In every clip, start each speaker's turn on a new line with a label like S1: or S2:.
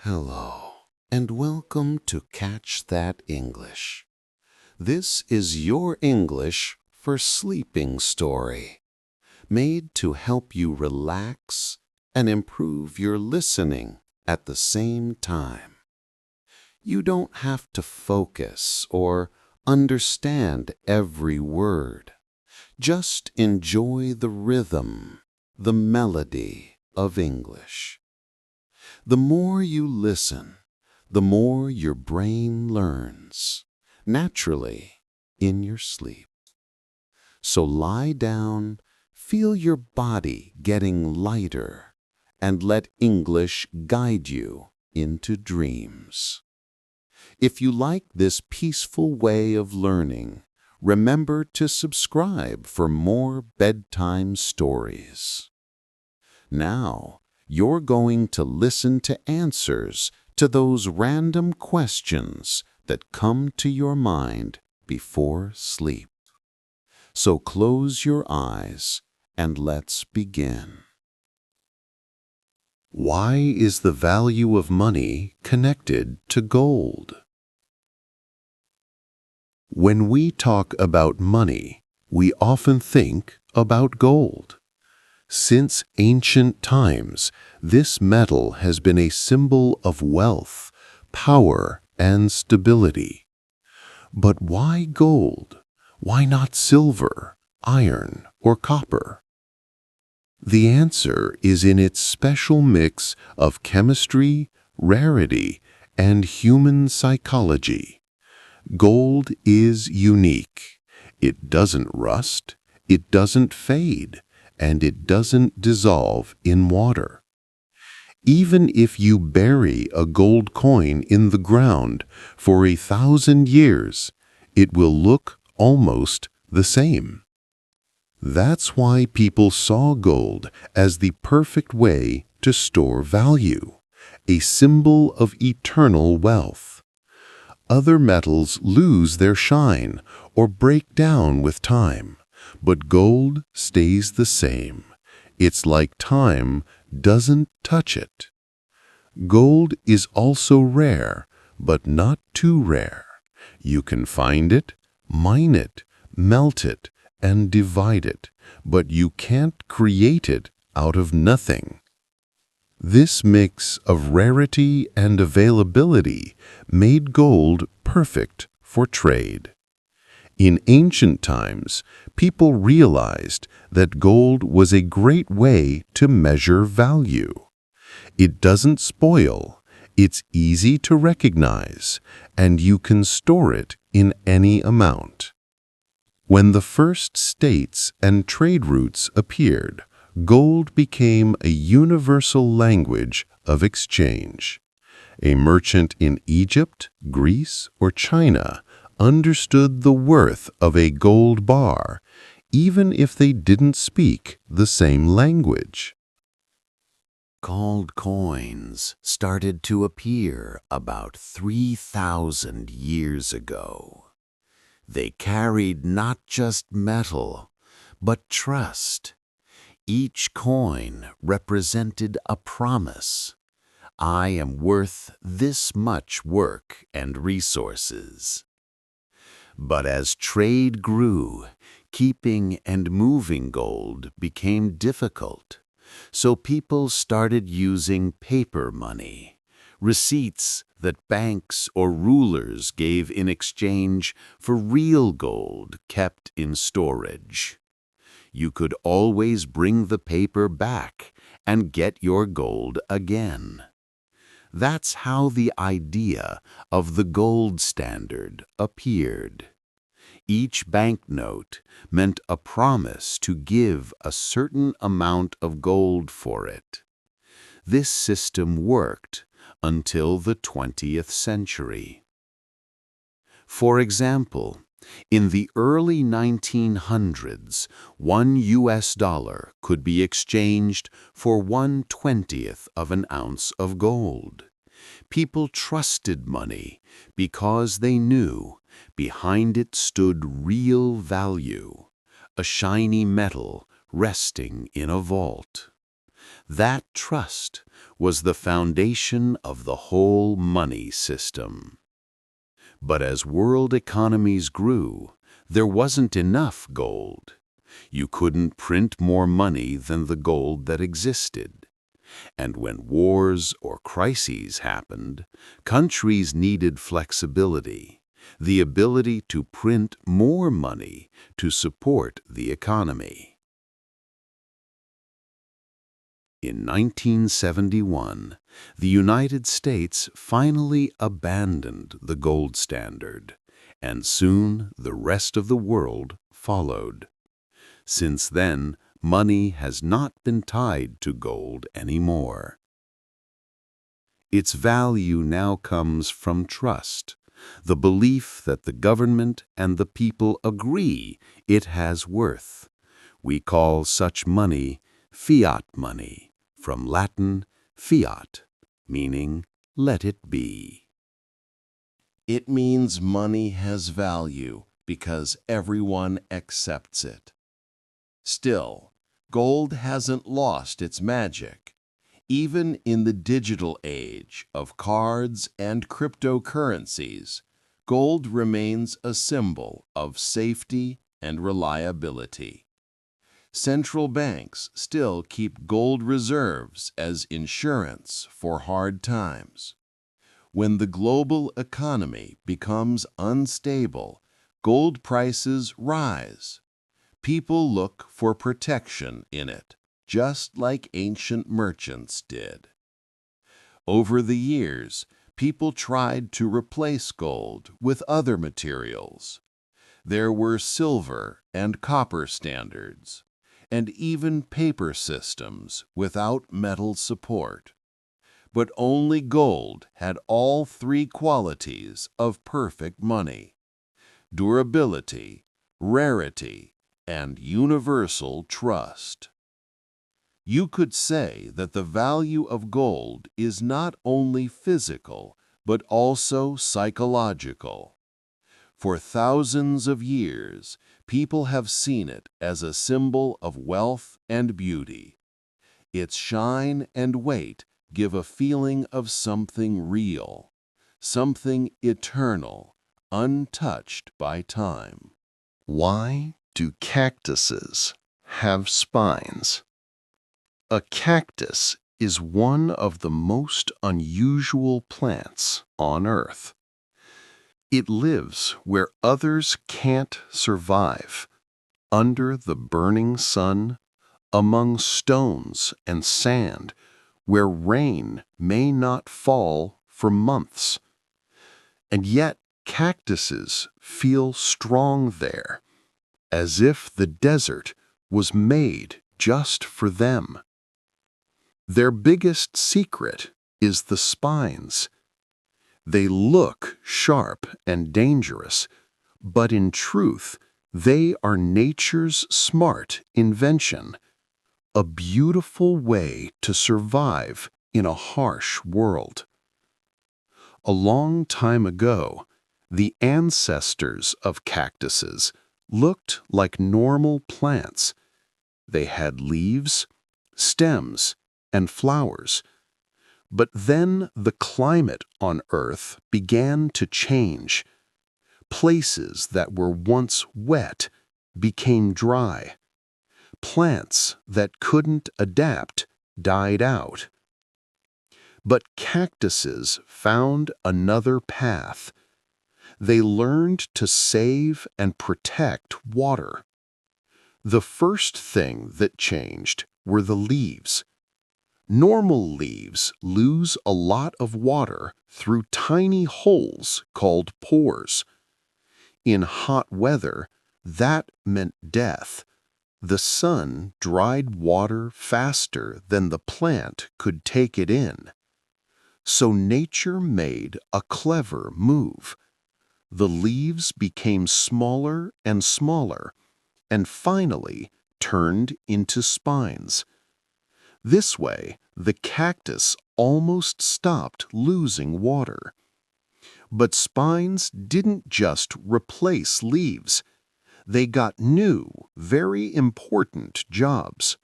S1: Hello, and welcome to Catch That English. This is your English for sleeping story, made to help you relax and improve your listening at the same time. You don't have to focus or understand every word. Just enjoy the rhythm, the melody of English. The more you listen, the more your brain learns, naturally, in your sleep. So lie down, feel your body getting lighter, and let English guide you into dreams. If you like this peaceful way of learning, remember to subscribe for more bedtime stories. Now, you're going to listen to answers to those random questions that come to your mind before sleep. So close your eyes and let's begin. Why is the value of money connected to gold? When we talk about money, we often think about gold. Since ancient times, this metal has been a symbol of wealth, power, and stability. But why gold? Why not silver, iron, or copper? The answer is in its special mix of chemistry, rarity, and human psychology. Gold is unique. It doesn't rust, it doesn't fade, and it doesn't dissolve in water. Even if you bury a gold coin in the ground for 1,000 years, it will look almost the same. That's why people saw gold as the perfect way to store value, a symbol of eternal wealth. Other metals lose their shine or break down with time, but gold stays the same. It's like time doesn't touch it. Gold is also rare, but not too rare. You can find it, mine it, melt it, and divide it, but you can't create it out of nothing. This mix of rarity and availability made gold perfect for trade. In ancient times, people realized that gold was a great way to measure value. It doesn't spoil, it's easy to recognize, and you can store it in any amount. When the first states and trade routes appeared, gold became a universal language of exchange. A merchant in Egypt, Greece, or China understood the worth of a gold bar, even if they didn't speak the same language. Gold coins started to appear about 3,000 years ago. They carried not just metal, but trust. Each coin represented a promise. I am worth this much work and resources. But as trade grew, keeping and moving gold became difficult, so people started using paper money, receipts that banks or rulers gave in exchange for real gold kept in storage. You could always bring the paper back and get your gold again. That's how the idea of the gold standard appeared. Each banknote meant a promise to give a certain amount of gold for it. This system worked until the 20th century. For example, in the early 1900s, $1 could be exchanged for 1/20th of an ounce of gold. People trusted money because they knew behind it stood real value, a shiny metal resting in a vault. That trust was the foundation of the whole money system. But as world economies grew, there wasn't enough gold. You couldn't print more money than the gold that existed. And when wars or crises happened, countries needed flexibility, the ability to print more money to support the economy. In 1971, the United States finally abandoned the gold standard, and soon the rest of the world followed. Since then, money has not been tied to gold anymore. Its value now comes from trust, the belief that the government and the people agree it has worth. We call such money fiat money, from Latin fiat, meaning let it be.
S2: It means money has value because everyone accepts it. Still, gold hasn't lost its magic. Even in the digital age of cards and cryptocurrencies, gold remains a symbol of safety and reliability. Central banks still keep gold reserves as insurance for hard times. When the global economy becomes unstable, gold prices rise. People look for protection in it, just like ancient merchants did. Over the years, people tried to replace gold with other materials. There were silver and copper standards, and even paper systems without metal support. But only gold had all three qualities of perfect money: durability, rarity, and universal trust. You could say that the value of gold is not only physical, but also psychological. For thousands of years, people have seen it as a symbol of wealth and beauty. Its shine and weight give a feeling of something real, something eternal, untouched by time.
S1: Why do cactuses have spines? A cactus is one of the most unusual plants on Earth. It lives where others can't survive, under the burning sun, among stones and sand, where rain may not fall for months. And yet cactuses feel strong there, as if the desert was made just for them. Their biggest secret is the spines. They look sharp and dangerous, but in truth, they are nature's smart invention, a beautiful way to survive in a harsh world. A long time ago, the ancestors of cactuses looked like normal plants. They had leaves, stems, and flowers. But then the climate on Earth began to change. Places that were once wet became dry. Plants that couldn't adapt died out. But cactuses found another path. They learned to save and protect water. The first thing that changed were the leaves. Normal leaves lose a lot of water through tiny holes called pores. In hot weather, that meant death. The sun dried water faster than the plant could take it in. So nature made a clever move. The leaves became smaller and smaller, and finally turned into spines. This way, the cactus almost stopped losing water. But spines didn't just replace leaves. They got new, very important jobs.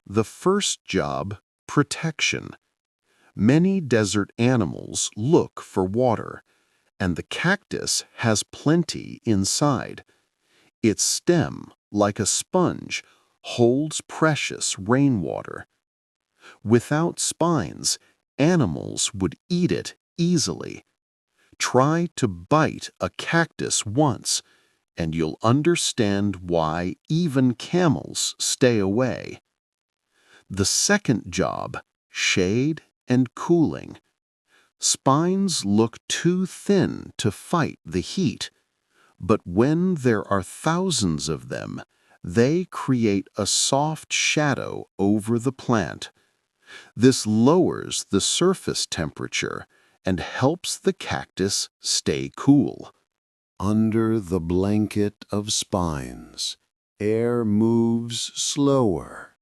S1: The first job, protection. Many desert animals look for water, and the cactus has plenty inside. Its stem, like a sponge, holds precious rainwater. Without spines, animals would eat it easily. Try to bite a cactus once, and you'll understand why even camels stay away. The second job, shade and cooling. Spines look too thin to fight the heat, but when there are thousands of them, they create a soft shadow over the plant. This lowers the surface temperature and helps the cactus stay cool. Under the blanket of spines, air moves slower.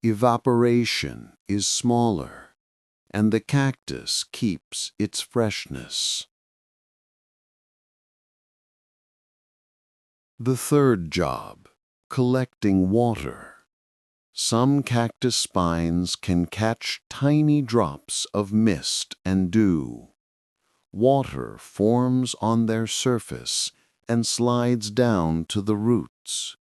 S1: Evaporation is smaller, and the cactus keeps its freshness. The third job, collecting water. Some cactus spines can catch tiny drops of mist and dew. Water forms on their surface and slides down to the roots.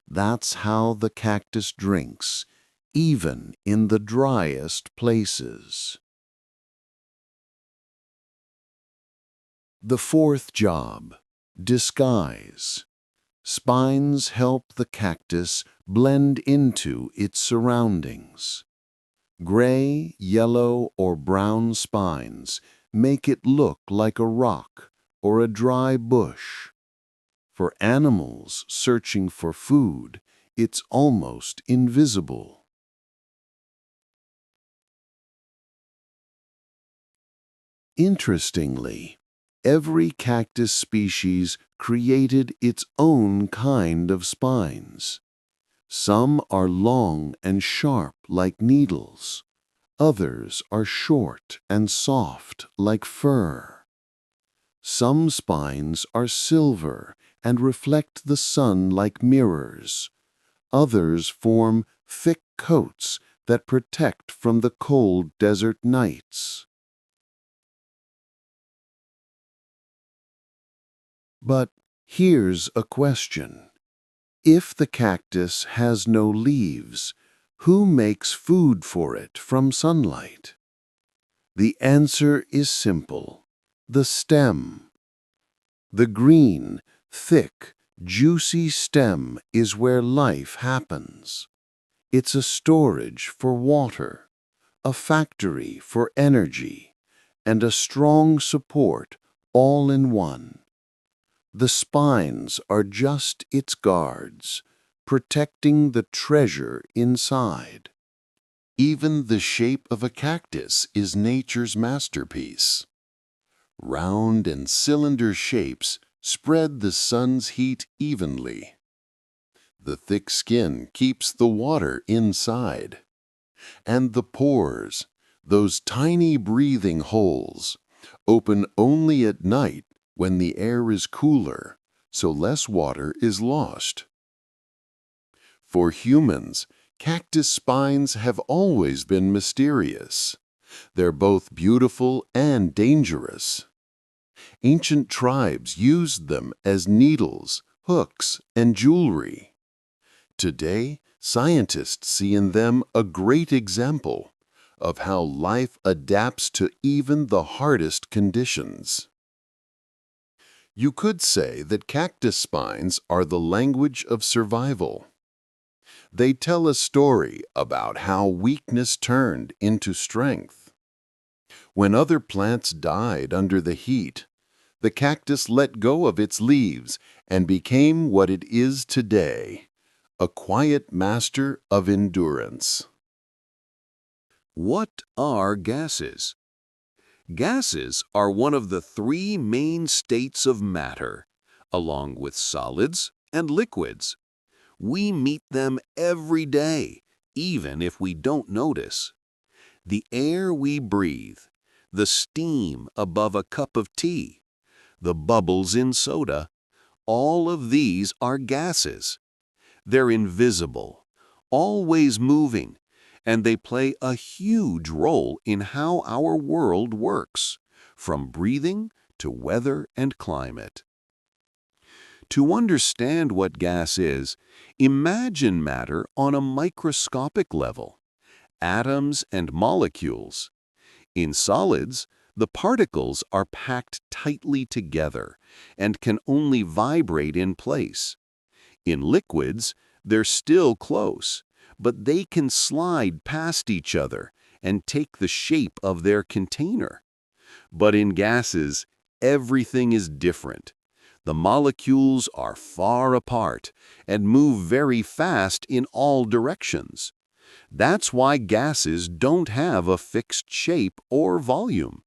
S1: That's how the cactus drinks, even in the driest places. The fourth job, disguise. Spines help the cactus blend into its surroundings. Gray, yellow, or brown spines make it look like a rock or a dry bush. For animals searching for food, it's almost invisible. Interestingly, every cactus species created its own kind of spines. Some are long and sharp like needles. Others are short and soft like fur. Some spines are silver and reflect the sun like mirrors. Others form thick coats that protect from the cold desert nights. But here's a question. If the cactus has no leaves, who makes food for it from sunlight? The answer is simple: the stem. The green, thick, juicy stem is where life happens. It's a storage for water, a factory for energy, and a strong support all in one. The spines are just its guards, protecting the treasure inside. Even the shape of a cactus is nature's masterpiece. Round and cylinder shapes spread the sun's heat evenly. The thick skin keeps the water inside. And the pores, those tiny breathing holes, open only at night when the air is cooler, so less water is lost. For humans, cactus spines have always been mysterious. They're both beautiful and dangerous. Ancient tribes used them as needles, hooks, and jewelry. Today, scientists see in them a great example of how life adapts to even the hardest conditions. You could say that cactus spines are the language of survival. They tell a story about how weakness turned into strength. When other plants died under the heat, the cactus let go of its leaves and became what it is today, a quiet master of endurance. What are gases? Gases are one of the three main states of matter, along with solids and liquids. We meet them every day, even if we don't notice. The air we breathe, the steam above a cup of tea, the bubbles in soda, all of these are gases. They're invisible, always moving, and they play a huge role in how our world works, from breathing to weather and climate. To understand what gas is, imagine matter on a microscopic level, atoms and molecules. In solids, the particles are packed tightly together and can only vibrate in place. In liquids, they're still close, but they can slide past each other and take the shape of their container. But in gases, everything is different. The molecules are far apart and move very fast in all directions. That's why gases don't have a fixed shape or volume.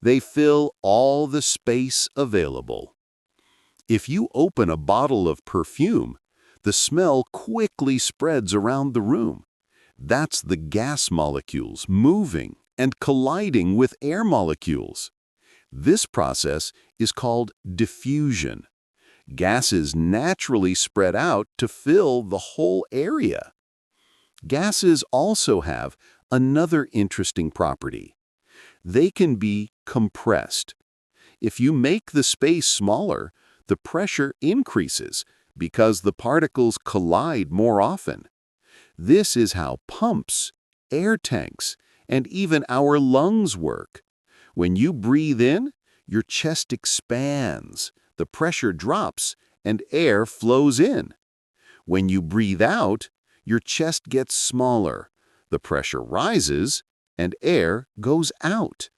S1: They fill all the space available. If you open a bottle of perfume, the smell quickly spreads around the room. That's the gas molecules moving and colliding with air molecules. This process is called diffusion. Gases naturally spread out to fill the whole area. Gases also have another interesting property. They can be compressed. If you make the space smaller, the pressure increases because the particles collide more often. This is how pumps, air tanks, and even our lungs work. When you breathe in, your chest expands, the pressure drops, and air flows in. When you breathe out, your chest gets smaller, the pressure rises, and air goes out.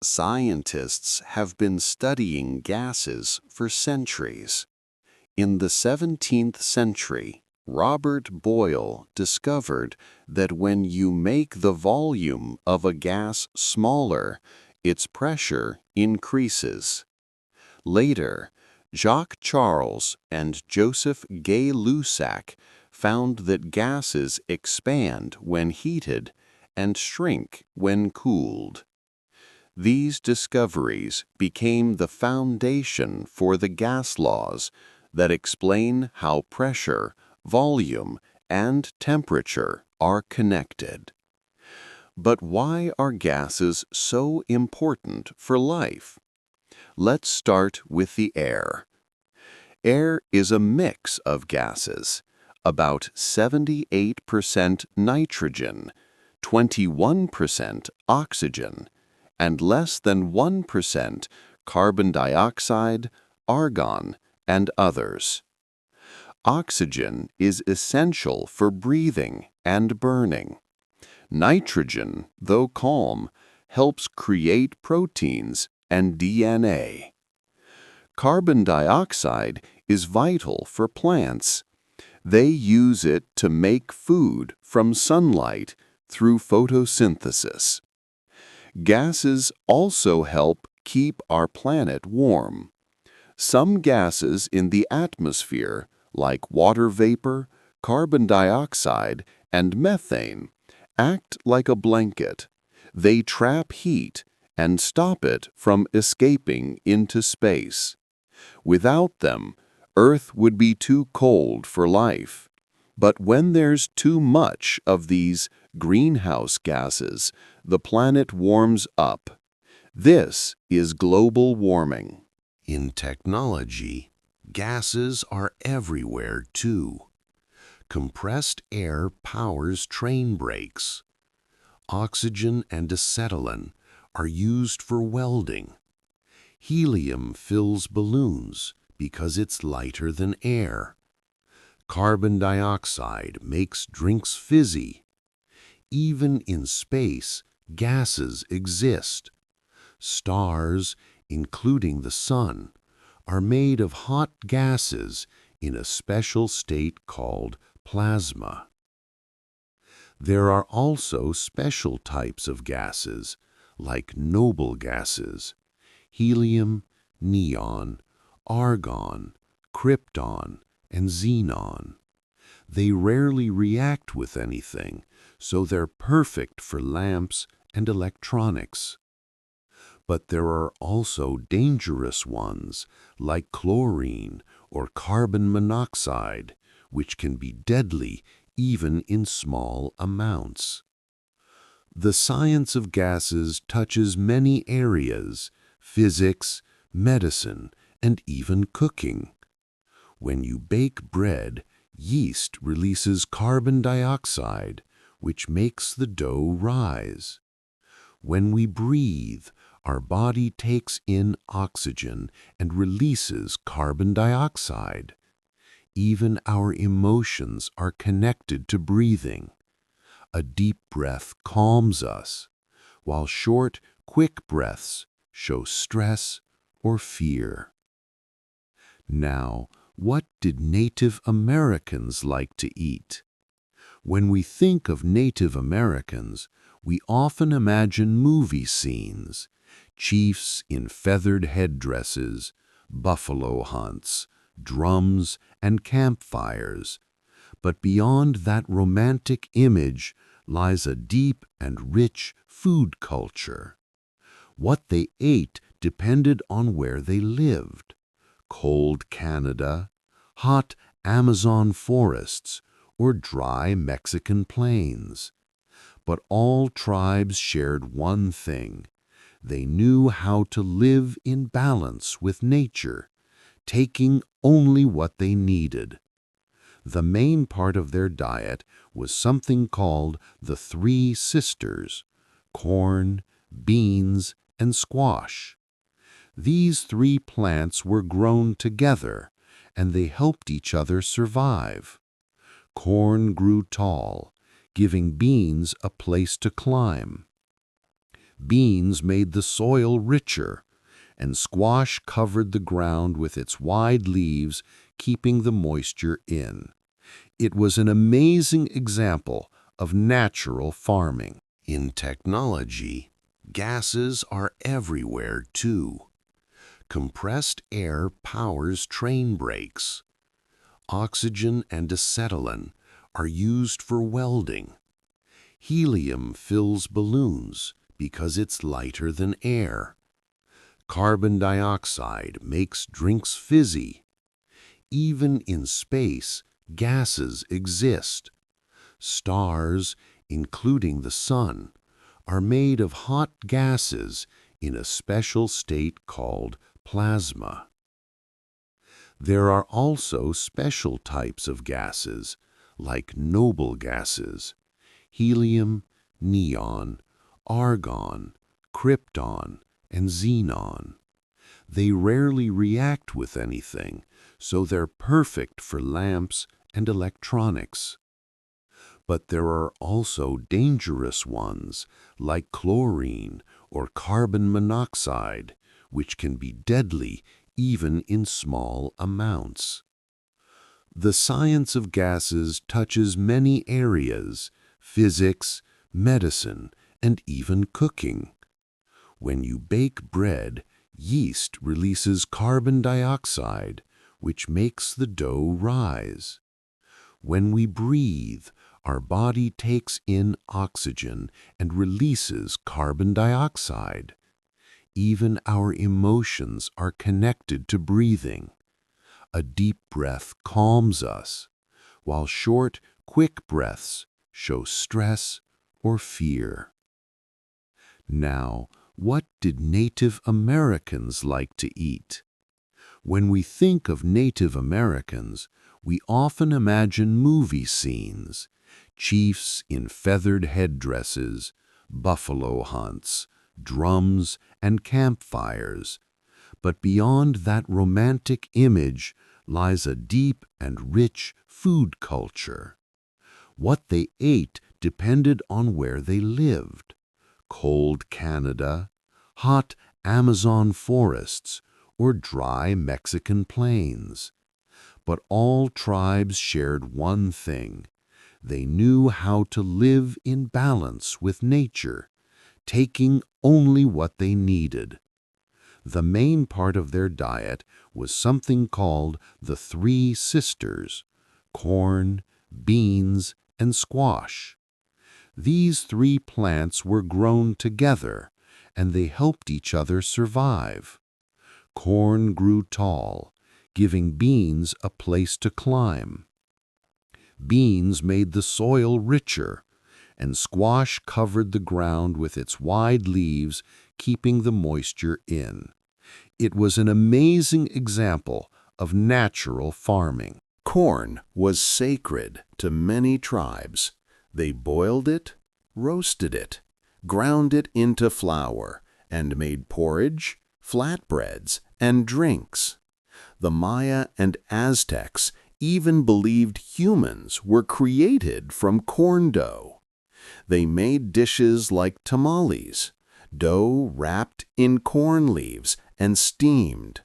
S1: Scientists have been studying gases for centuries. In the 17th century, Robert Boyle discovered that when you make the volume of a gas smaller, its pressure increases. Later, Jacques Charles and Joseph Gay-Lussac found that gases expand when heated and shrink when cooled. These discoveries became the foundation for the gas laws that explain how pressure, volume, and temperature are connected. But why are gases so important for life? Let's start with the air. Air is a mix of gases, about 78% nitrogen, 21% oxygen, and less than 1% carbon dioxide, argon, and others. Oxygen is essential for breathing and burning. Nitrogen, though calm, helps create proteins and DNA. Carbon dioxide is vital for plants. They use it to make food from sunlight through photosynthesis. Gases also help keep our planet warm. Some gases in the atmosphere, like water vapor, carbon dioxide, and methane, act like a blanket. They trap heat and stop it from escaping into space. Without them, Earth would be too cold for life. But when there's too much of these greenhouse gases, the planet warms up. This is global warming. In technology, gases are everywhere too. Compressed air powers train brakes. Oxygen and acetylene are used for welding. Helium fills balloons because it's lighter than air. Carbon dioxide makes drinks fizzy. Even in space, gases exist. Stars, including the sun, are made of hot gases in a special state called plasma. There are also special types of gases, like noble gases: helium, neon, argon, krypton, and xenon. They rarely react with anything, so they're perfect for lamps and electronics. But there are also dangerous ones, like chlorine or carbon monoxide, which can be deadly even in small amounts. The science of gases touches many areas: physics, medicine, and even cooking. When you bake bread, yeast releases carbon dioxide, which makes the dough rise. When we breathe, our body takes in oxygen and releases carbon dioxide. Even our emotions are connected to breathing. A deep breath calms us, while short, quick breaths show stress or fear. Now, what did Native Americans like to eat? When we think of Native Americans, we often imagine movie scenes: chiefs in feathered headdresses, buffalo hunts, drums, and campfires. But beyond that romantic image lies a deep and rich food culture. What they ate depended on where they lived: cold Canada, hot Amazon forests, or dry Mexican plains. But all tribes shared one thing: they knew how to live in balance with nature, taking only what they needed. The main part of their diet was something called the Three Sisters: corn, beans, and squash. These three plants were grown together, and they helped each other survive. Corn grew tall, giving beans a place to climb. Beans made the soil richer, and squash covered the ground with its wide leaves, keeping the moisture in. It was an amazing example of natural farming. In technology, gases are everywhere too. Compressed air powers train brakes. Oxygen and acetylene are used for welding. Helium fills balloons because it's lighter than air. Carbon dioxide makes drinks fizzy. Even in space, gases exist. Stars, including the sun, are made of hot gases in a special state called plasma. There are also special types of gases, like noble gases: helium, neon, argon, krypton, and xenon. They rarely react with anything, so they're perfect for lamps and electronics. But there are also dangerous ones, like chlorine or carbon monoxide, which can be deadly even in small amounts. The science of gases touches many areas: physics, medicine, and even cooking. When you bake bread, yeast releases carbon dioxide, which makes the dough rise. When we breathe, our body takes in oxygen and releases carbon dioxide. Even our emotions are connected to breathing. A deep breath calms us, while short, quick breaths show stress or fear. Now, what did Native Americans like to eat? When we think of Native Americans, we often imagine movie scenes: chiefs in feathered headdresses, buffalo hunts, drums, and campfires. But beyond that romantic image lies a deep and rich food culture. What they ate depended on where they lived: cold Canada, hot Amazon forests, or dry Mexican plains. But all tribes shared one thing: they knew how to live in balance with nature, taking only what they needed. The main part of their diet was something called the Three Sisters: corn, beans, and squash. These three plants were grown together, and they helped each other survive. Corn grew tall, giving beans a place to climb. Beans made the soil richer, and squash covered the ground with its wide leaves, keeping the moisture in. It was an amazing example of natural farming. Corn was sacred to many tribes. They boiled it, roasted it, ground it into flour, and made porridge, flatbreads, and drinks. The Maya and Aztecs even believed humans were created from corn dough. They made dishes like tamales, dough wrapped in corn leaves and steamed.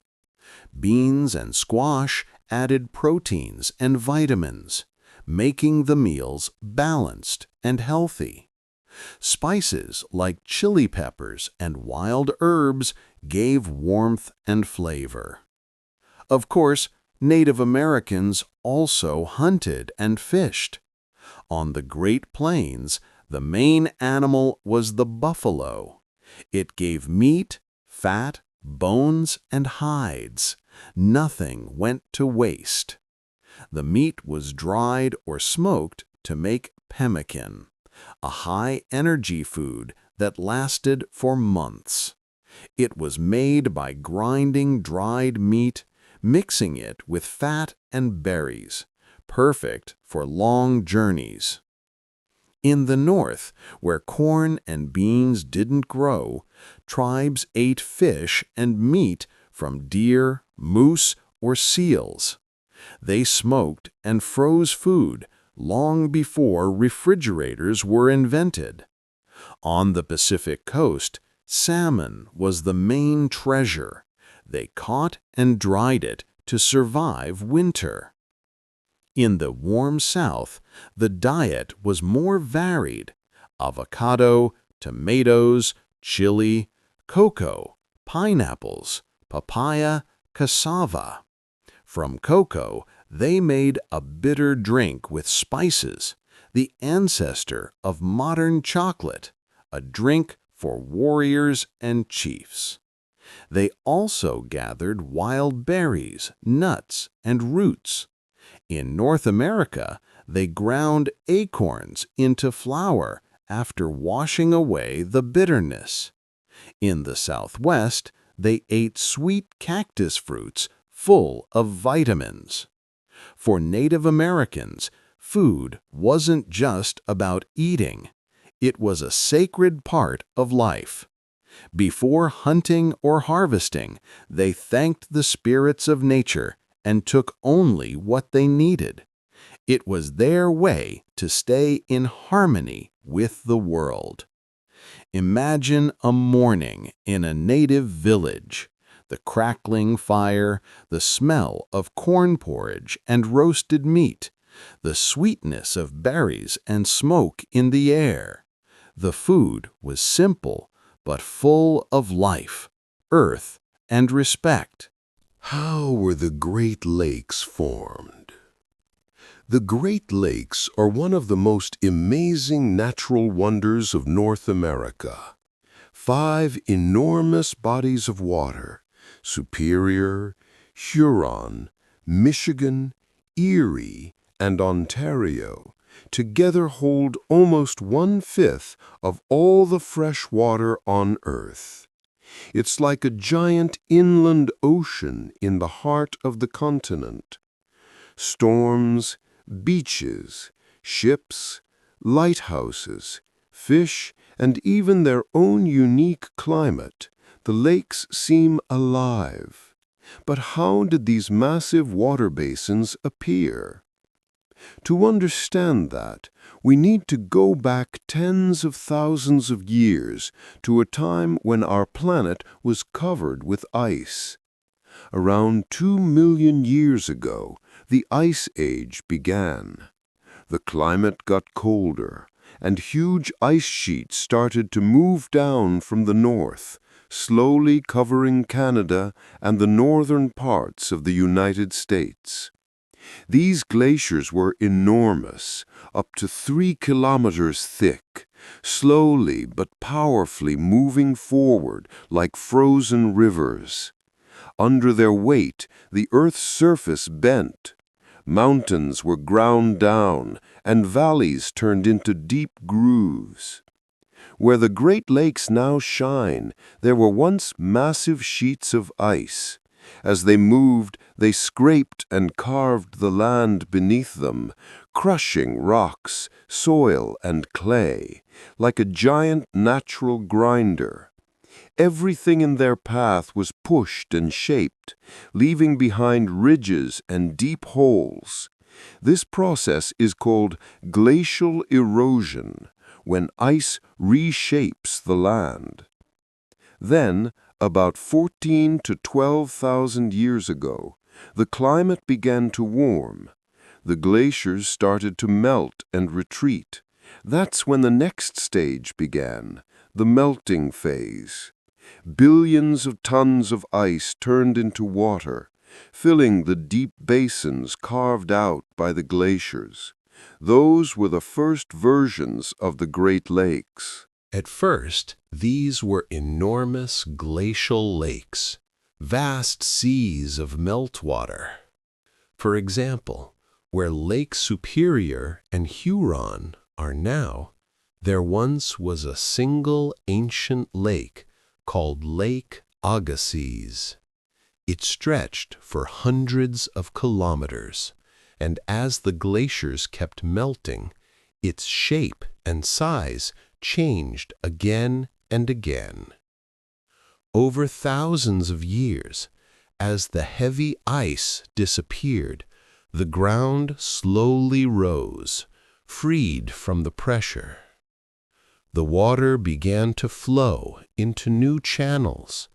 S1: Beans and squash added proteins and vitamins, making the meals balanced and healthy. Spices like chili peppers and wild herbs gave warmth and flavor. Of course, Native Americans also hunted and fished. On the Great Plains, the main animal was the buffalo. It gave meat, fat, bones, and hides. Nothing went to waste. The meat was dried or smoked to make pemmican, a high-energy food that lasted for months. It was made by grinding dried meat, mixing it with fat and berries, perfect for long journeys. In the north, where corn and beans didn't grow, tribes ate fish and meat from deer, moose, or seals. They smoked and froze food long before refrigerators were invented. On the Pacific coast, salmon was the main treasure. They caught and dried it to survive winter. In the warm South, the diet was more varied: avocado, tomatoes, chili, cocoa, pineapples, papaya, cassava. From cocoa, they made a bitter drink with spices, the ancestor of modern chocolate, a drink for warriors and chiefs. They also gathered wild berries, nuts, and roots. In North America, they ground acorns into flour after washing away the bitterness. In the Southwest, they ate sweet cactus fruits full of vitamins. For Native Americans, food wasn't just about eating. It was a sacred part of life. Before hunting or harvesting, they thanked the spirits of nature and took only what they needed. It was their way to stay in harmony with the world. Imagine a morning in a native village. The crackling fire, the smell of corn porridge and roasted meat, the sweetness of berries and smoke in the air. The food was simple, but full of life, earth, and respect.
S3: How were the Great Lakes formed? The Great Lakes are one of the most amazing natural wonders of North America. 5 enormous bodies of water, Superior, Huron, Michigan, Erie, and Ontario, together hold almost 1/5 of all the fresh water on Earth. It's like a giant inland ocean in the heart of the continent. Storms, beaches, ships, lighthouses, fish, and even their own unique climate, the lakes seem alive. But how did these massive water basins appear? To understand that, we need to go back tens of thousands of years to a time when our planet was covered with ice. Around 2 million years ago, the Ice Age began. The climate got colder, and huge ice sheets started to move down from the north, slowly covering Canada and the northern parts of the United States. These glaciers were enormous, up to 3 kilometers thick, slowly but powerfully moving forward like frozen rivers. Under their weight, the Earth's surface bent. Mountains were ground down, and valleys turned into deep grooves. Where the Great Lakes now shine, there were once massive sheets of ice. As they moved, they scraped and carved the land beneath them, crushing rocks, soil, and clay, like a giant natural grinder. Everything in their path was pushed and shaped, leaving behind ridges and deep holes. This process is called glacial erosion, when ice reshapes the land. Then, about 14 to 12,000 years ago, the climate began to warm. The glaciers started to melt and retreat. That's when the next stage began, the melting phase. Billions of tons of ice turned into water, filling the deep basins carved out by the glaciers. Those were the first versions of the Great Lakes.
S1: At first, these were enormous glacial lakes, vast seas of meltwater. For example, where Lake Superior and Huron are now, there once was a single ancient lake called Lake Agassiz. It stretched for hundreds of kilometers, and as the glaciers kept melting, its shape and size changed again and again. Over thousands of years, as the heavy ice disappeared, the ground slowly rose, freed from the pressure. The water began to flow into new channels,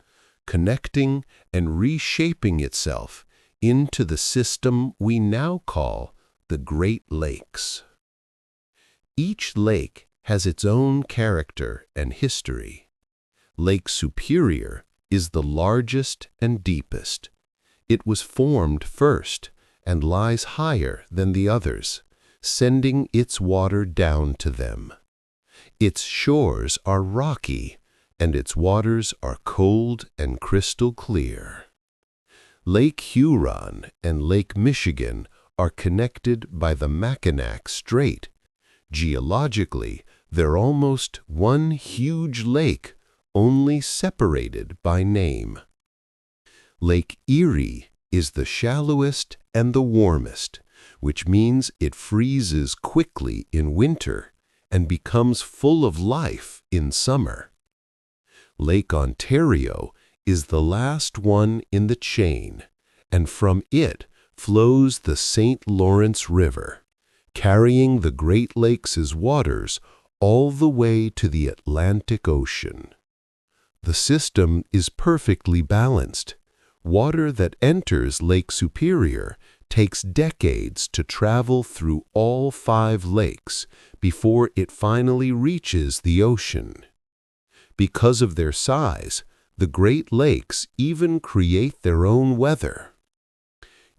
S1: connecting and reshaping itself into the system we now call the Great Lakes. Each lake has its own character and history. Lake Superior is the largest and deepest. It was formed first and lies higher than the others, sending its water down to them. Its shores are rocky, and its waters are cold and crystal clear. Lake Huron and Lake Michigan are connected by the Mackinac Strait. Geologically, they're almost one huge lake, only separated by name. Lake Erie is the shallowest and the warmest, which means it freezes quickly in winter and becomes full of life in summer. Lake Ontario is the last one in the chain, and from it flows the St. Lawrence River, carrying the Great Lakes' waters all the way to the Atlantic Ocean. The system is perfectly balanced. Water that enters Lake Superior takes decades to travel through all 5 lakes before it finally reaches the ocean. Because of their size, the Great Lakes even create their own weather.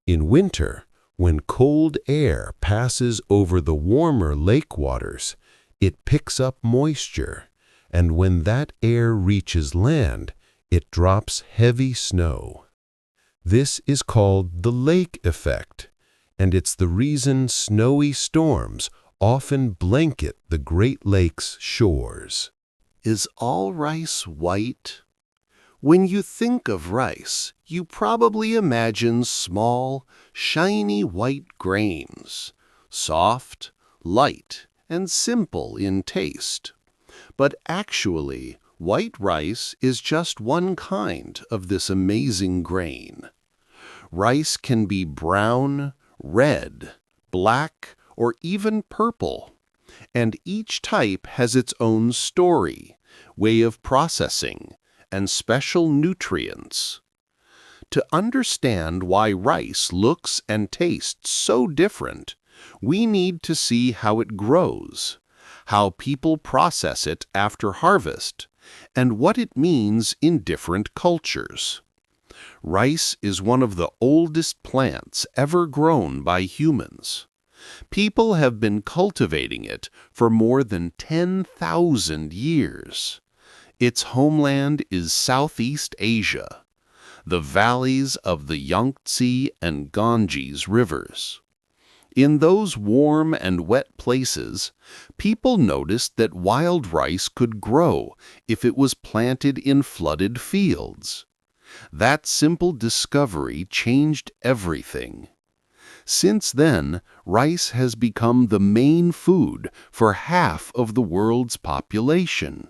S1: In winter, when cold air passes over the warmer lake waters, it picks up moisture, and when that air reaches land, it drops heavy snow. This is called the lake effect, and it's the reason snowy storms often blanket the Great Lakes shores.
S2: Is all rice white? When you think of rice, you probably imagine small, shiny white grains, soft, light, and simple in taste. But actually, white rice is just one kind of this amazing grain. Rice can be brown, red, black, or even purple, and each type has its own story, way of processing, and special nutrients. To understand why rice looks and tastes so different, we need to see how it grows, how people process it after harvest, and what it means in different cultures. Rice is one of the oldest plants ever grown by humans. People have been cultivating it for more than 10,000 years. Its homeland is Southeast Asia, the valleys of the Yangtze and Ganges rivers.
S1: In those warm and wet places, people noticed that wild rice could grow if it was planted in flooded fields. That simple discovery changed everything. Since then, rice has become the main food for half of the world's population.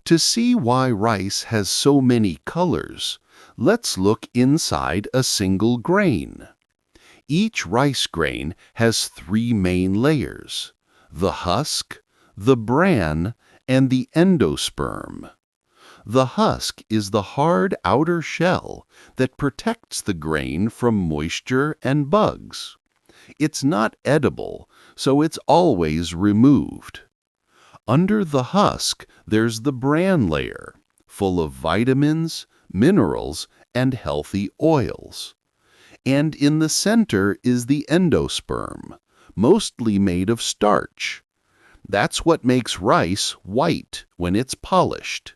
S1: To see why rice has so many colors, let's look inside a single grain. Each rice grain has three main layers: the husk, the bran, and the endosperm. The husk is the hard outer shell that protects the grain from moisture and bugs. It's not edible, so it's always removed. Under the husk, there's the bran layer, full of vitamins, minerals, and healthy oils. And in the center is the endosperm, mostly made of starch. That's what makes rice white when it's polished.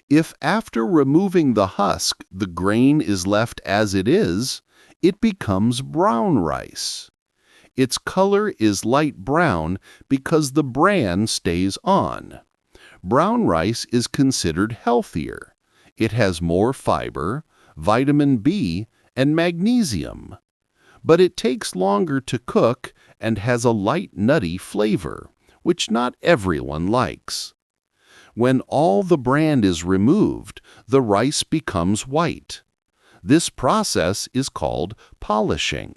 S1: If after removing the husk the grain is left as it is, it becomes brown rice. Its color is light brown because the bran stays on. Brown rice is considered healthier. It has more fiber, vitamin B, and magnesium. But it takes longer to cook and has a light nutty flavor, which not everyone likes. When all the bran is removed, the rice becomes white. This process is called polishing.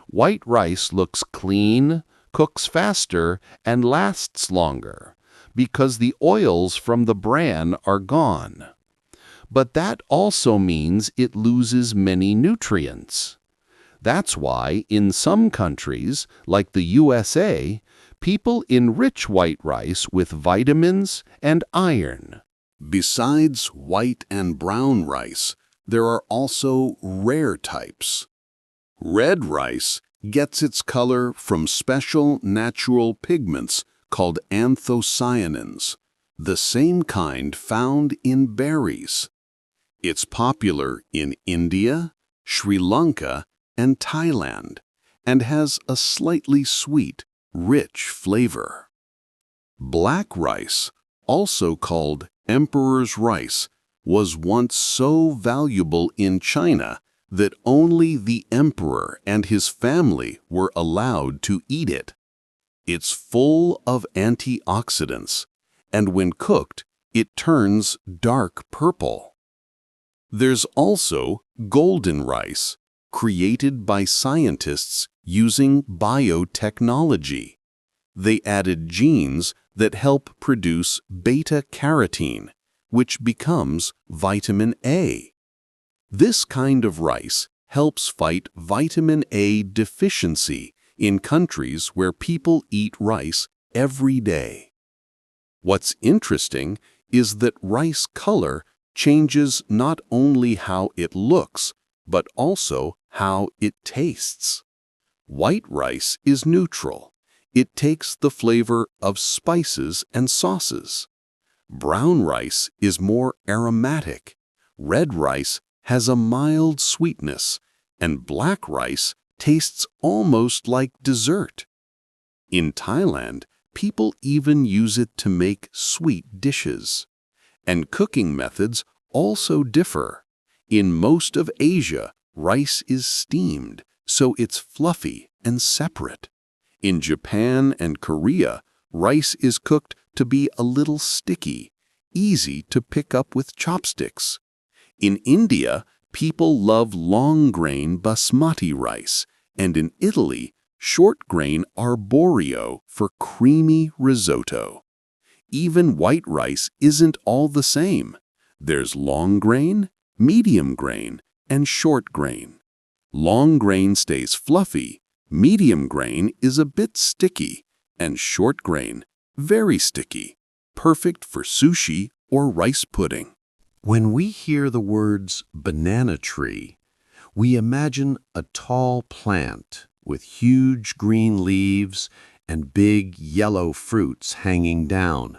S1: White rice looks clean, cooks faster, and lasts longer because the oils from the bran are gone. But that also means it loses many nutrients. That's why in some countries, like the USA, people enrich white rice with vitamins and iron.
S3: Besides white and brown rice, there are also rare types. Red rice gets its color from special natural pigments called anthocyanins, the same kind found in berries. It's popular in India, Sri Lanka, and Thailand, and has a slightly sweet, rich flavor. Black rice, also called emperor's rice, was once so valuable in China that only the emperor and his family were allowed to eat it. It's full of antioxidants, and when cooked, it turns dark purple. There's also golden rice, created by scientists using biotechnology. They added genes that help produce beta-carotene, which becomes vitamin A. This kind of rice helps fight vitamin A deficiency in countries where people eat rice every day. What's interesting is that rice color changes not only how it looks, but also how it tastes. White rice is neutral. It takes the flavor of spices and sauces. Brown rice is more aromatic. Red rice has a mild sweetness, and black rice tastes almost like dessert. In Thailand, people even use it to make sweet dishes. And cooking methods also differ. In most of Asia, rice is steamed, so it's fluffy and separate. In Japan and Korea, rice is cooked to be a little sticky, easy to pick up with chopsticks. In India, people love long-grain basmati rice, and in Italy, short-grain arborio for creamy risotto. Even white rice isn't all the same. There's long grain, medium grain, and short grain. Long grain stays fluffy, medium grain is a bit sticky, and short grain, very sticky, perfect for sushi or rice pudding.
S2: When we hear the words banana tree, we imagine a tall plant with huge green leaves and big yellow fruits hanging down.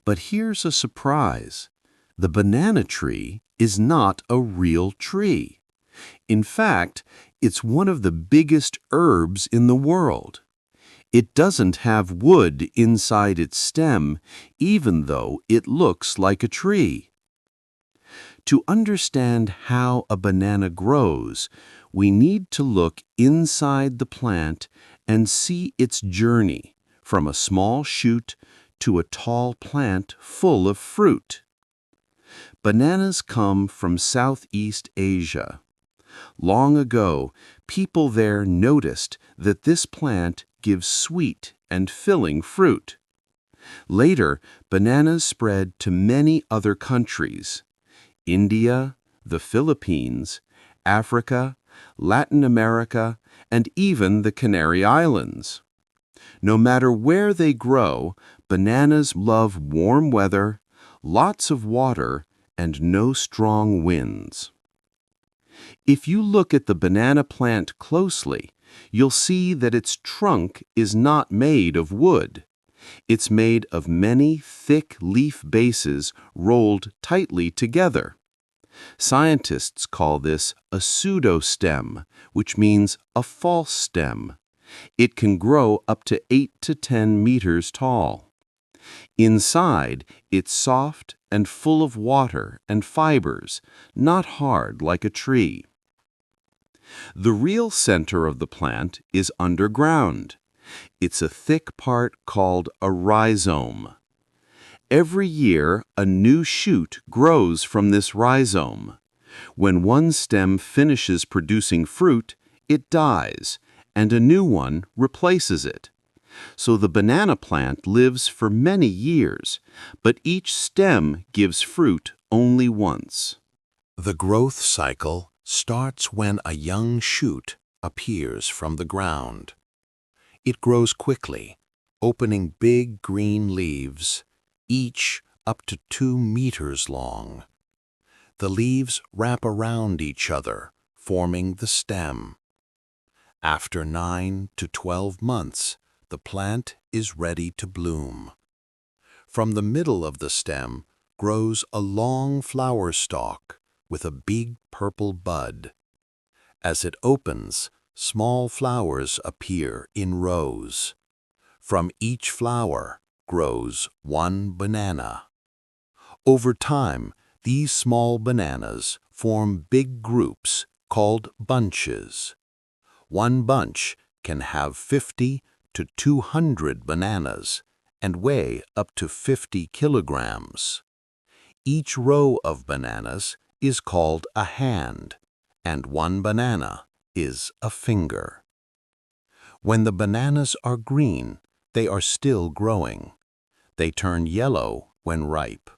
S2: But here's a surprise. The banana tree is not a real tree. In fact,
S4: It's one of the biggest herbs in the world. It doesn't have wood inside its stem, even though it looks like a tree. To understand how a banana grows, we need to look inside the plant and see its journey from a small shoot to a tall plant full of fruit. Bananas come from Southeast Asia. Long ago, people there noticed that this plant gives sweet and filling fruit. Later, bananas spread to many other countries: India, the Philippines, Africa, Latin America, and even the Canary Islands. No matter where they grow, bananas love warm weather, lots of water, and no strong winds. If you look at the banana plant closely, you'll see that its trunk is not made of wood. It's made of many thick leaf bases rolled tightly together. Scientists call this a pseudostem, which means a false stem. It can grow up to 8 to 10 meters tall. Inside, it's soft and full of water and fibers, not hard like a tree. The real center of the plant is underground. It's a thick part called a rhizome. Every year, a new shoot grows from this rhizome. When one stem finishes producing fruit, it dies, and a new one replaces it. So the banana plant lives for many years, but each stem gives fruit only once.
S1: The growth cycle starts when a young shoot appears from the ground. It grows quickly, opening big green leaves, each up to 2 meters long. The leaves wrap around each other, forming the stem. After 9 to 12 months, the plant is ready to bloom. From the middle of the stem grows a long flower stalk with a big purple bud. As it opens, small flowers appear in rows. From each flower grows one banana. Over time, these small bananas form big groups called bunches. One bunch can have 50 to 200 bananas and weigh up to 50 kilograms. Each row of bananas is called a hand, and one banana is a finger. When the bananas are green, they are still growing. They turn yellow when ripe.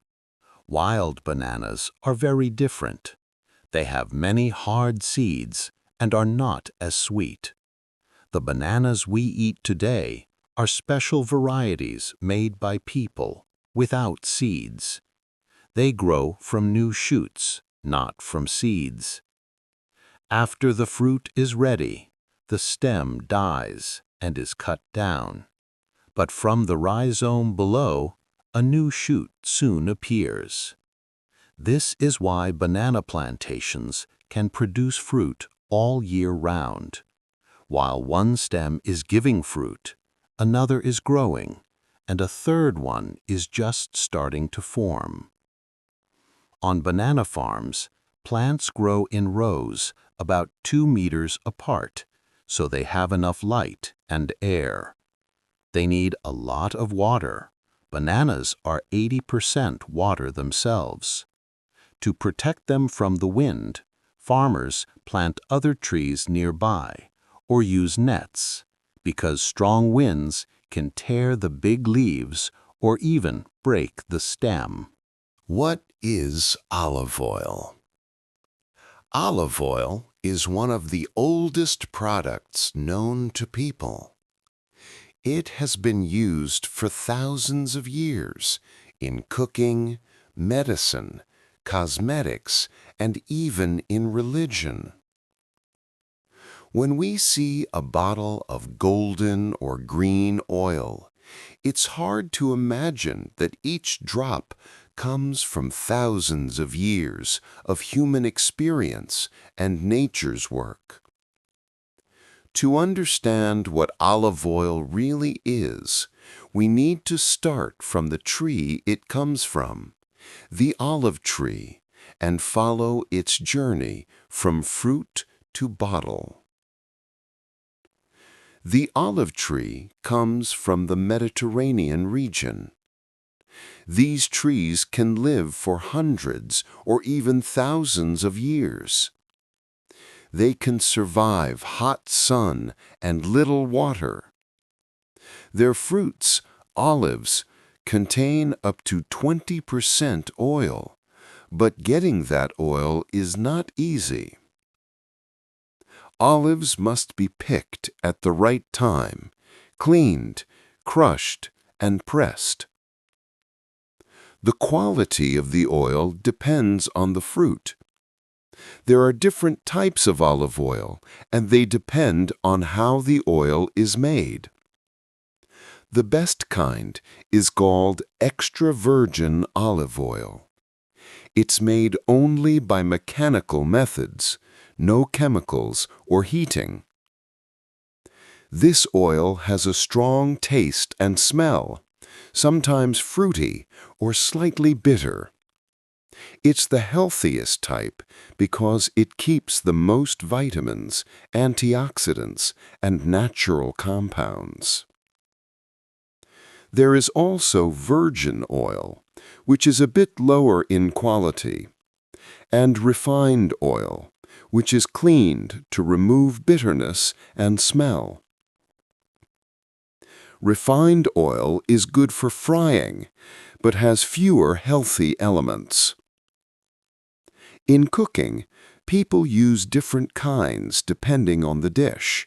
S1: Wild bananas are very different. They have many hard seeds and are not as sweet. The bananas we eat today are special varieties made by people without seeds. They grow from new shoots, not from seeds. After the fruit is ready, the stem dies and is cut down. But from the rhizome below, a new shoot soon appears. This is why banana plantations can produce fruit all year round. While one stem is giving fruit, another is growing, and a third one is just starting to form. On banana farms, plants grow in rows about 2 meters apart, so they have enough light and air. They need a lot of water. Bananas are 80% water themselves. To protect them from the wind, farmers plant other trees nearby or use nets, because strong winds can tear the big leaves or even break the stem.
S3: What is olive oil? Olive oil is one of the oldest products known to people. It has been used for thousands of years in cooking, medicine, cosmetics, and even in religion. When we see a bottle of golden or green oil, it's hard to imagine that each drop comes from thousands of years of human experience and nature's work.
S1: To understand what olive oil really is, we need to start from the tree it comes from, the olive tree, and follow its journey from fruit to bottle. The olive tree comes from the Mediterranean region. These trees can live for hundreds or even thousands of years. They can survive hot sun and little water. Their fruits, olives, contain up to 20% oil, but getting that oil is not easy. Olives must be picked at the right time, cleaned, crushed, and pressed. The quality of the oil depends on the fruit. There are different types of olive oil, and they depend on how the oil is made. The best kind is called extra virgin olive oil. It's made only by mechanical methods, no chemicals or heating. This oil has a strong taste and smell, sometimes fruity or slightly bitter. It's the healthiest type because it keeps the most vitamins, antioxidants, and natural compounds. There is also virgin oil, which is a bit lower in quality, and refined oil, which is cleaned to remove bitterness and smell. Refined oil is good for frying, but has fewer healthy elements. In cooking, people use different kinds depending on the dish.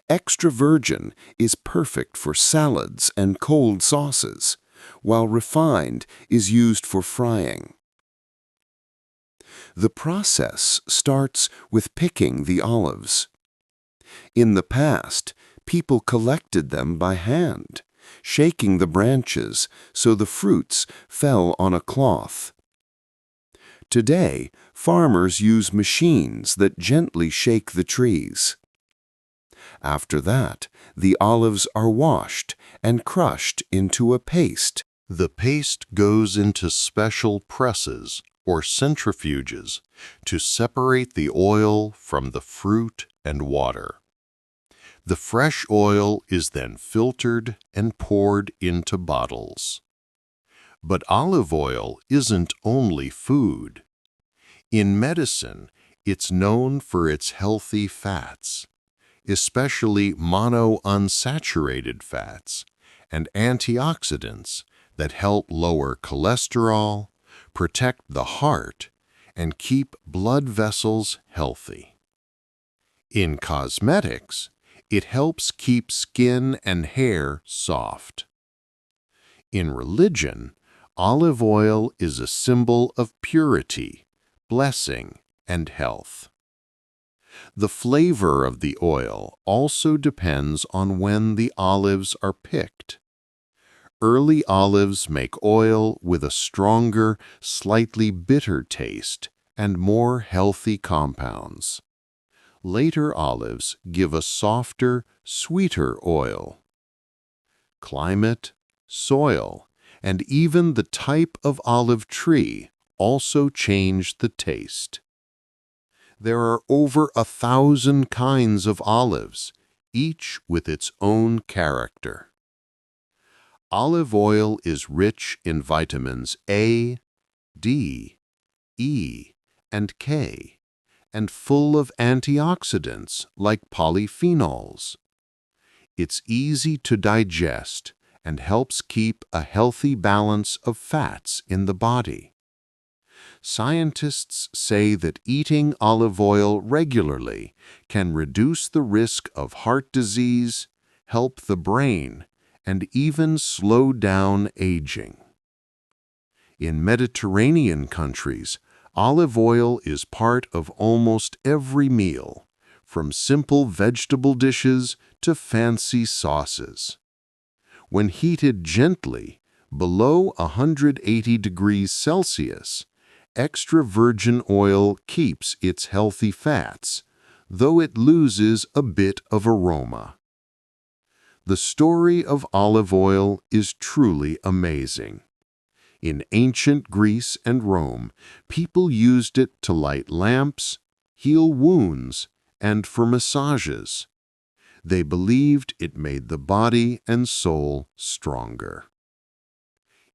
S1: Extra virgin is perfect for salads and cold sauces, while refined is used for frying. The process starts with picking the olives. In the past, people collected them by hand, shaking the branches so the fruits fell on a cloth. Today, farmers use machines that gently shake the trees. After that, the olives are washed and crushed into a paste.
S3: The paste goes into special presses or centrifuges to separate the oil from the fruit and water. The fresh oil is then filtered and poured into bottles. But olive oil isn't only food. In medicine, it's known for its healthy fats, especially monounsaturated fats and antioxidants that help lower cholesterol, protect the heart, and keep blood vessels healthy. In cosmetics, it helps keep skin and hair soft. In religion, olive oil is a symbol of purity, blessing, and health. The flavor of the oil also depends on when the olives are picked. Early olives make oil with a stronger, slightly bitter taste and more healthy compounds. Later olives give a softer, sweeter oil. Climate, soil, and even the type of olive tree also change the taste. There are over 1,000 kinds of olives, each with its own character. Olive oil is rich in vitamins A, D, E, and K, and full of antioxidants like polyphenols. It's easy to digest and helps keep a healthy balance of fats in the body. Scientists say that eating olive oil regularly can reduce the risk of heart disease, help the brain, and even slow down aging. In Mediterranean countries, olive oil is part of almost every meal, from simple vegetable dishes to fancy sauces. When heated gently, below 180 degrees Celsius, extra virgin oil keeps its healthy fats,
S1: though it loses a bit of aroma. The story of olive oil is truly amazing. In ancient Greece and Rome, people used it to light lamps, heal wounds, and for massages. They believed it made the body and soul stronger.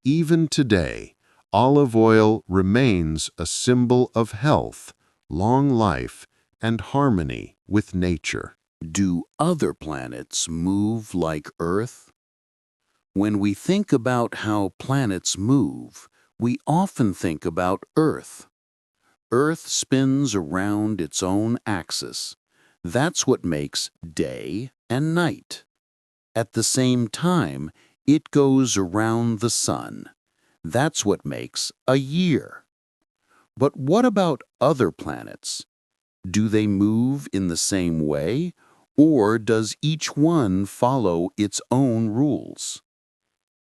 S1: Even today, olive oil remains a symbol of health, long life, and harmony with nature.
S4: Do other planets move like Earth? When we think about how planets move, we often think about Earth. Earth spins around its own axis. That's what makes day and night. At the same time, it goes around the sun. That's what makes a year. But what about other planets? Do they move in the same way, or does each one follow its own rules?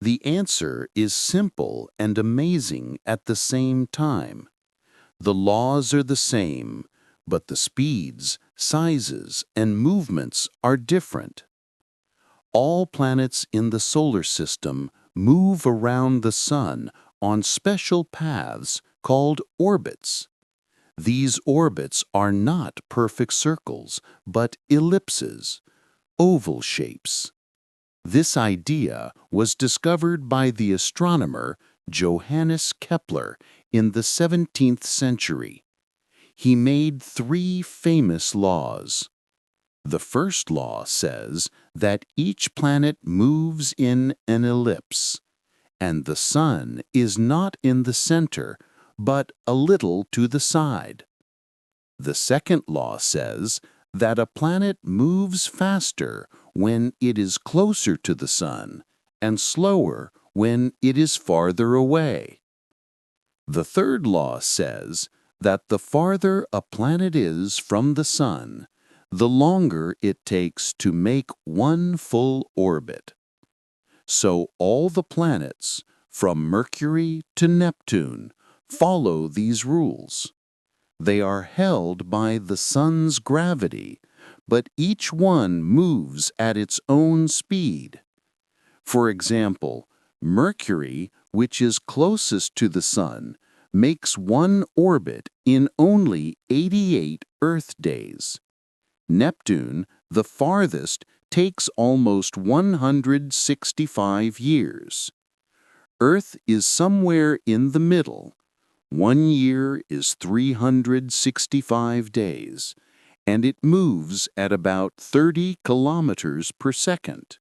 S4: The answer is simple and amazing at the same time. The laws are the same, but the speeds, sizes, and movements are different. All planets in the solar system move around the sun on special paths called orbits. These orbits are not perfect circles, but ellipses, oval shapes. This idea was discovered by the astronomer Johannes Kepler in the 17th century. He made 3 famous laws. The first law says that each planet moves in an ellipse, and the sun is not in the center, but a little to the side. The second law says that a planet moves faster when it is closer to the sun and slower when it is farther away. The third law says that the farther a planet is from the sun, the longer it takes to make one full orbit. So all the planets, from Mercury to Neptune, follow these rules. They are held by the sun's gravity, but each one moves at its own speed. For example, Mercury, which is closest to the sun, makes one orbit in only 88 Earth days. Neptune, the farthest, takes almost 165 years. Earth is somewhere in the middle. 1 year is 365 days, and it moves at about 30 kilometers per second.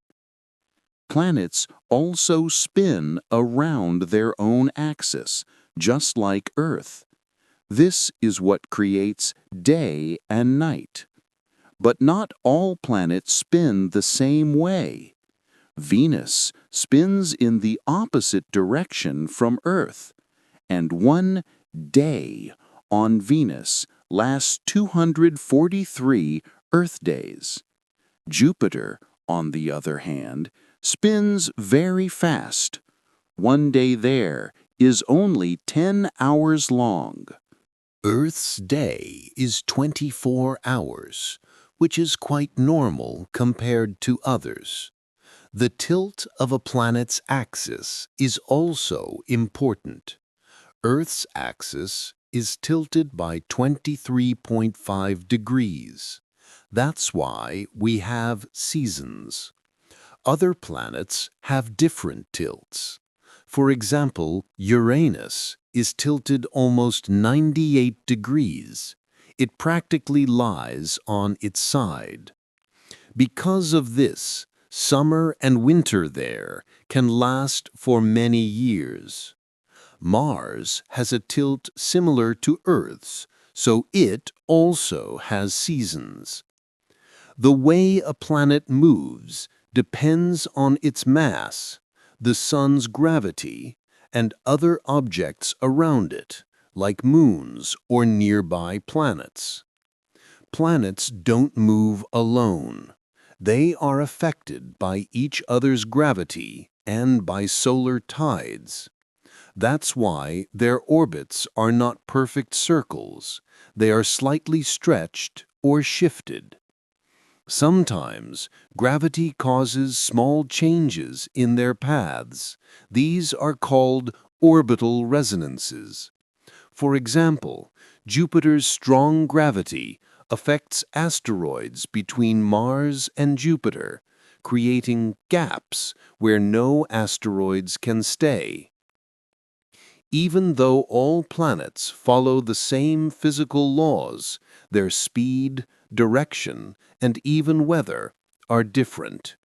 S4: Planets also spin around their own axis, just like Earth. This is what creates day and night. But not all planets spin the same way. Venus spins in the opposite direction from Earth, and 1 day on Venus lasts 243 Earth days. Jupiter, on the other hand, spins very fast. 1 day there is only 10 hours long.
S1: Earth's day is 24 hours, which is quite normal compared to others. The tilt of a planet's axis is also important. Earth's axis is tilted by 23.5 degrees. That's why we have seasons. Other planets have different tilts. For example, Uranus is tilted almost 98 degrees. It practically lies on its side. Because of this, summer and winter there can last for many years. Mars has a tilt similar to Earth's, so it also has seasons. The way a planet moves depends on its mass, the sun's gravity, and other objects around it, like moons or nearby planets. Planets don't move alone. They are affected by each other's gravity and by solar tides. That's why their orbits are not perfect circles. They are slightly stretched or shifted. Sometimes gravity causes small changes in their paths. These are called orbital resonances. For example, Jupiter's strong gravity affects asteroids between Mars and Jupiter, creating gaps where no asteroids can stay. Even though all planets follow the same physical laws, their speed, direction, and even weather are different.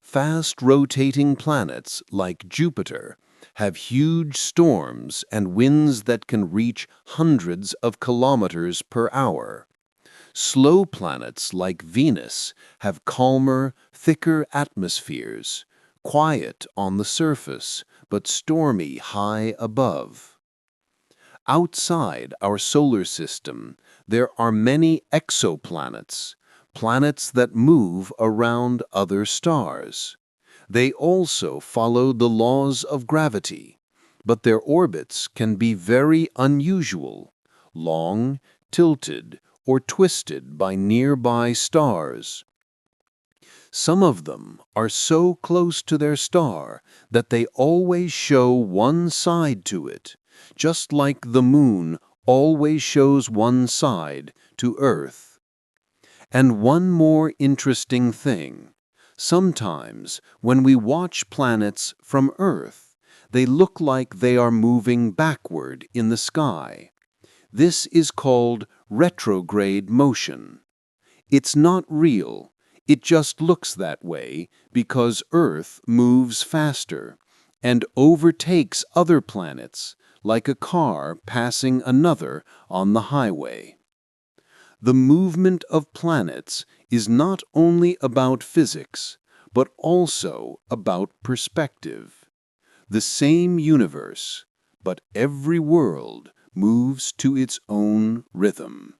S1: Fast-rotating planets like Jupiter have huge storms and winds that can reach hundreds of kilometers per hour. Slow planets like Venus have calmer, thicker atmospheres, quiet on the surface, but stormy high above. Outside our solar system, there are many exoplanets, planets that move around other stars. They also follow the laws of gravity, but their orbits can be very unusual, long, tilted, or twisted by nearby stars. Some of them are so close to their star that they always show one side to it, just like the moon always shows one side to Earth. And one more interesting thing. Sometimes when we watch planets from Earth, they look like they are moving backward in the sky. This is called retrograde motion. It's not real. It just looks that way because Earth moves faster and overtakes other planets, like a car passing another on the highway. The movement of planets is not only about physics, but also about perspective. The same universe, but every world moves to its own rhythm.